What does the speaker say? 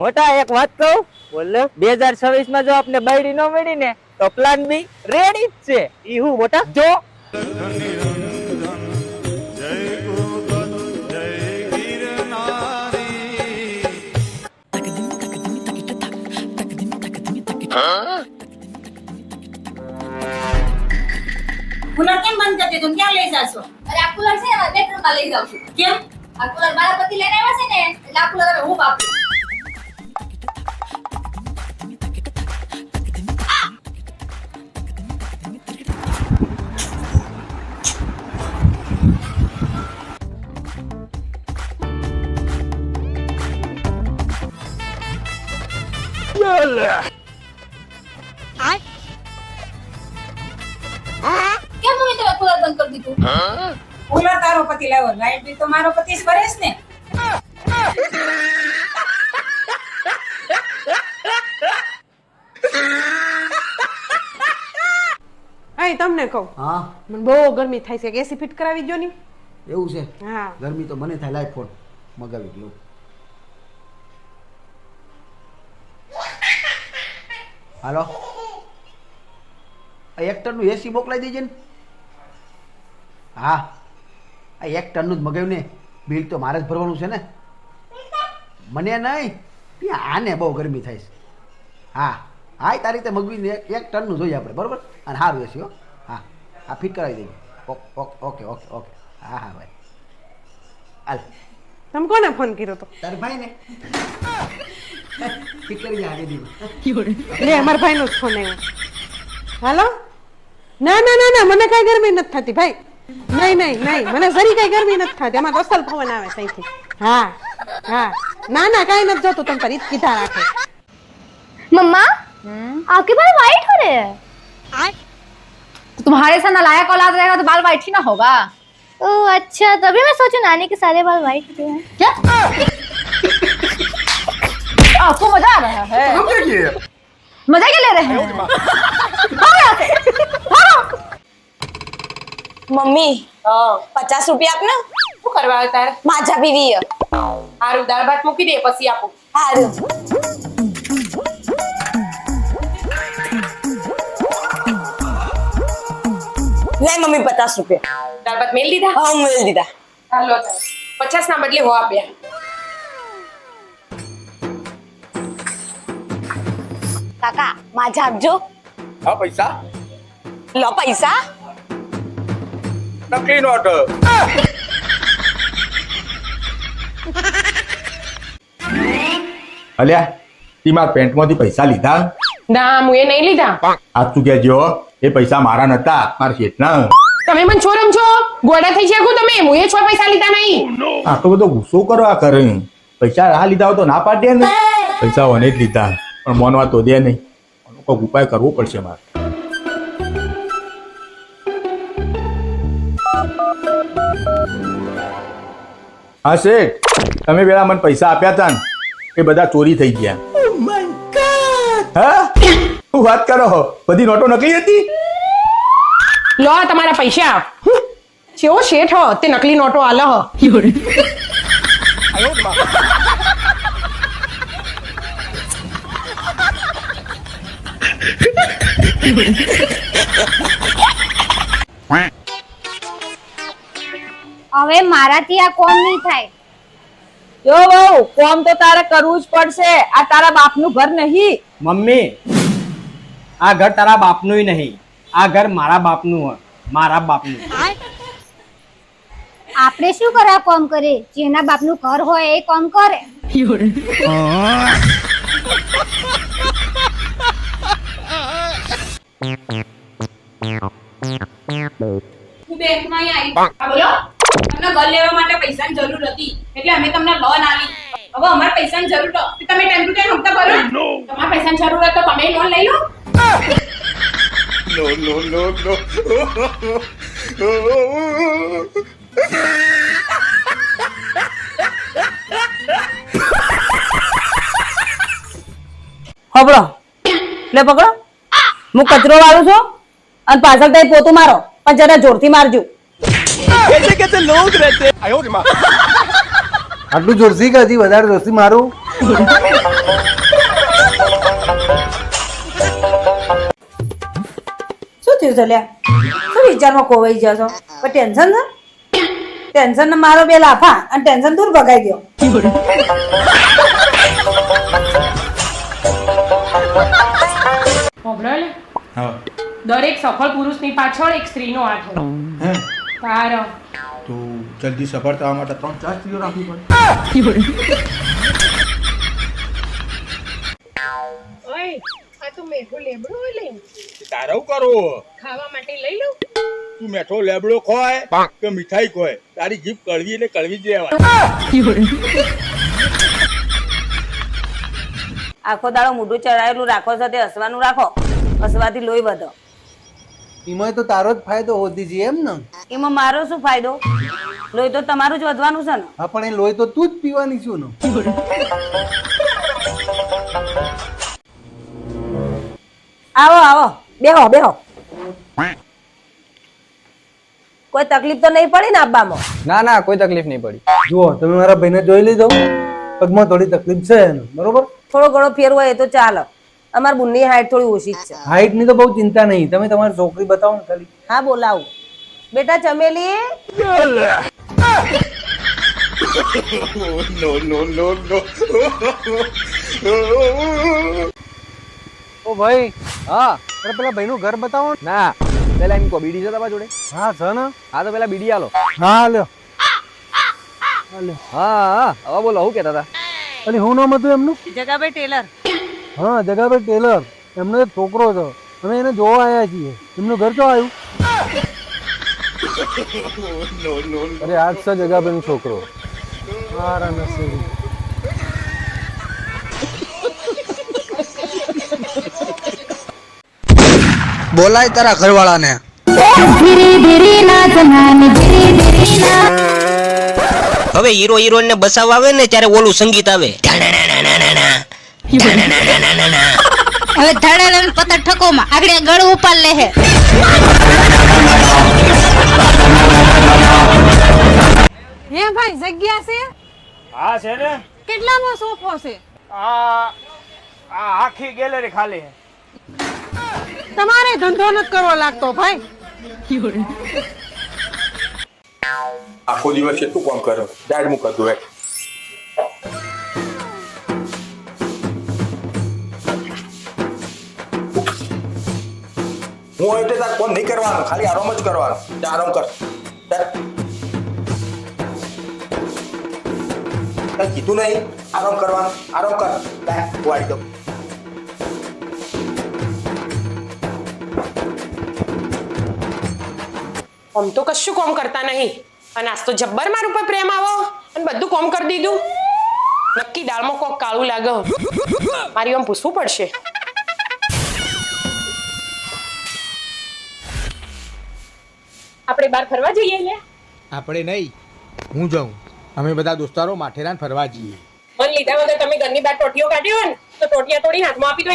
મોટા એક વાત કહું, બોલ 2026 માં જો આપને બાયડી ન મળી ને તો પ્લાન બી રેડી જ છે. ઈ હું મોટા જો કુલર કેમ બંધ કરી દીધું? ક્યાં લઈ જાશો? અરે આ કુલર છે ને મારા બેડરૂમ માં લઈ જાઉં છું. કેમ? આ કુલર મારા પતિ લઈને આવ્યા છે ને એટલે આ કુલર હવે હું વાપરું. કેમ મમ્મી તમે કુલર બંધ કરી દીધું? કુલર તારો પતિ લાવ્યો, લાઈટ બી તો મારો પતિ જ ભરે છે ને. અહીં તમને કહું, હા મને બહુ ગરમી થાય છે, એસી ફિટ કરાવી દો ને. એવું છે. હા ગરમી તો મને થાય. લાઈટ ફોન મગાવી લઉં. હાલો, આ 1 ટનનું એસી મોકલાઈ દેજે ને. હા, આ 1 ટનનું જ મગાવ્યું ને. બિલ તો મારે જ ભરવાનું છે ને, મને નહીં. આને બહુ ગરમી થાય છે. હા હા, તારી રીતે મગવીને 1 ટનનું જોઈએ આપણે, બરોબર? અને સારું એસી હો. હા હા, ફિટ કરાવી દેજો. Okay okay okay okay. હા હા ભાઈ, હાલ. તમે કોને ફોન કર્યો તો? તાર ભાઈ ને ફિટ કરી દે આજે દી. લે અમારા ભાઈનો જ ફોન આવ્યો. હાલો. ના ના ના ના, મને કઈ ગરમી નથી થતી ભાઈ. નહીં નહીં નહીં, મને જરી કઈ ગરમી નથી થતી. એમાં તો અસલ પવન આવે સહીથી. હા હા, ના ના કઈ નથી જોતું. તમે તારી કીધા રાખે. मम्मा आपके बाल व्हाइट हो रहे हैं। तो तुम्हारे साथ नालायक औलाद रहेगा तो बाल व्हाइट ही ना होगा। ओह अच्छा, तभी मैं सोचूं नानी के सारे बाल व्हाइट होते हैं। क्या आपको मजा आ रहा है? मजा क्या ले रहे हैं? મમ્મી 50 રૂપિયા આપને. શું કરવા તારે? માજા પીવી હે. હારું, દાળ ભાત મૂકી દે પછી આપું. હારું. લે મમ્મી 50 રૂપિયા. દાળ ભાત મેલ દીધા? હા હું મેળ દીધા. હાલો તારે 50 ના બદલે હો આપ્યા. કાકા માજા આપજો. હા પૈસા લો પૈસા. નકલી નોટ. અલ્યા તી મારા પેન્ટમાંથી પૈસા લીધા? ના હું એ નહીં લીધા. આજ તું કહેજો એ પૈસા મારા નતા, મારા શેઠના. તમે મને છોરમ છો, ગોડા થઈ શકો તમે. હું એ છોર પૈસા લીધા નહીં. આટલો બધો ગુસ્સો કરવા કરે. પૈસા આ લીધા હોય તો ના પાડે ને. પૈસા ઓને જ લીધા પણ મોનવા તો દે નહીં. કોઈક ઉપાય કરવો પડશે મારે. હા શેઠ, તમે પેલા મને પૈસા આપ્યા હતા ને એ બધા ચોરી થઈ ગયા. હા શું વાત કરો? બધી નોટો નકલી હતી? લો તમારા પૈસા. કેવો શેઠ હો, તે નકલી નોટો આલે હો. હવે મારાથી આ કોમ નહીં થાય. જો બહુ કોમ તો તારે કરવું જ પડશે. આ તારા બાપનું ઘર નહીં. મમ્મી આ ઘર તારા બાપનું નહીં, આ ઘર મારા બાપનું હે, મારા બાપનું. આપણે શું કરવા કોમ કરે? જેના બાપનું ઘર હોય એ કોમ કરે. હું બેંકમાં આવી. હા બોલો. તમને ઘર લેવા માટે પૈસાની જરૂર હતી એટલે અમે તમને લોન આલી. હવે અમારે પૈસાની જરૂર તો તમે ટાઈમ ટુ ટાઈમ હપ્તા ભરો. તમારે પૈસાની જરૂર હોય તો તમે લોન લઈ લો. હબળો લે પકડો. હું કચરો વાળું છું અને પાછળ તઈ પોતું મારો, પણ જરા જોરથી મારજો. આટલું જોરથી કે હજી વધારે જોરથી મારું? શું થયું છે લ્યા? શું વિચારમાં ખોવાઈ ગયા છો? કોઈ ટેન્શન છે? ટેન્શન ને મારો બે લાફા અને ટેન્શન દૂર ભગાઈ ગયો. હોભળો લે, હા દરેક સફળ પુરુષની પાછળ એક સ્ત્રીનો હાથ હોય. હે તારો તો જલ્દી સફળ થવા માટે 3-4 સ્ત્રીઓ રાખવી પડે. ઓય, આ તો મેઠું લેબડું હોય લઈને તારે શું કરવું? ખાવા માટે લઈ લઉં. તું મેઠો લેબડો ખોય કે મીઠાઈ ખોય, તારી જીભ કડવી એટલે કડવી જ રહેવાની. આખો દાડો મોઢું ચડાયેલું રાખો છો તે હસવાનું રાખો. હસવાથી લોહી વધો. એમાં તો તારો જ ફાયદો હોતી છે એમ ને? એમાં મારો શું ફાયદો? લોહી તો તમારું જ વધવાનું છે ને. હા પણ એ લોહી તો તું જ પીવાની છું ને. આવો આવો, બેહો બેહો. કોઈ તકલીફ તો નહીં પડી ને આબામાં? ના ના કોઈ તકલીફ નહીં પડી. જુઓ તમે મારા ભાઈને જોઈ લીધો, પગમાં થોડી તકલીફ છે એને, બરોબર? થોડો ઘણો ફેર હોય એ તો ચાલે. અમાર બુનની હાઈટ થોડી ઓછી જ છે. હાઈટ ની તો બહુ ચિંતા નહીં, તમે તમારી છોકરી બતાવો ને ખાલી. હા બોલાવું. બેટા ચમેલી, ઓ ભાઈ, હા અરે પેલા ભાઈનું ઘર બતાવો ને. ના પેલા એમ કો બીડી છે તમારા જોડે? હા છે ને. હા તો પેલા બીડી આલો. હા લ્યો. હા હા હવે બોલો શું કહેતા હતા? અરે શું નામ હતું એમનું? જગાભાઈ ટેલર. હા જગાભાઈ ટેલર. એમનો એક છોકરો છે, અમે એને જોવા આવ્યા છીએ. એમનું ઘર તો આવ્યું? અરે આજ છે જગાભાઈ નો છોકરો. મારા નસીબ. બોલાય તારા ઘરવાળાને. હવે હીરો હિરોઈન ને બસાવવા આવે ને ત્યારે ઓલું સંગીત આવે. હવે ધડાડન પતર ઠકોમાં આગળ ગળ ઉપર લે હે. હે ભાઈ જગ્યા છે? હા છે ને. કેટલાનો સોફો છે? આ આખી ગેલેરી ખાલી છે. તમારે ધંધો નથી કરવો લાગતો ભાઈ. આખો દિવસ કેટલું કામ કરો, ડાળ મૂકતું હોય. હું હોય એટલે તાર કોમ નહીં કરવાનું, ખાલી આરામ જ કરવાનો. આરામ કર. કઈ કીધું નહીં આરામ કરવાનું? આરામ કર. વાળી દો. આમ તો કશું કોમ કરતા નહીં અને આજ તો જબ્બર માર ઉપર પ્રેમ આવો અને બધું કોમ કરી દીધું. નક્કી દાળમાં કોક કાળું લાગે. મારી આમ પૂછવું પડશે. આપણે બહાર ફરવા જઈએ લે. આપણે નહીં, હું જાઉં. અમે બધા દોસ્તારો માથેરાન ફરવા જઈએ. મન લીધા વગર તમે ઘરની બહાર ટોટીઓ કાઢ્યો ને તો ટોટિયા તોડી હાથમાં આપી દો.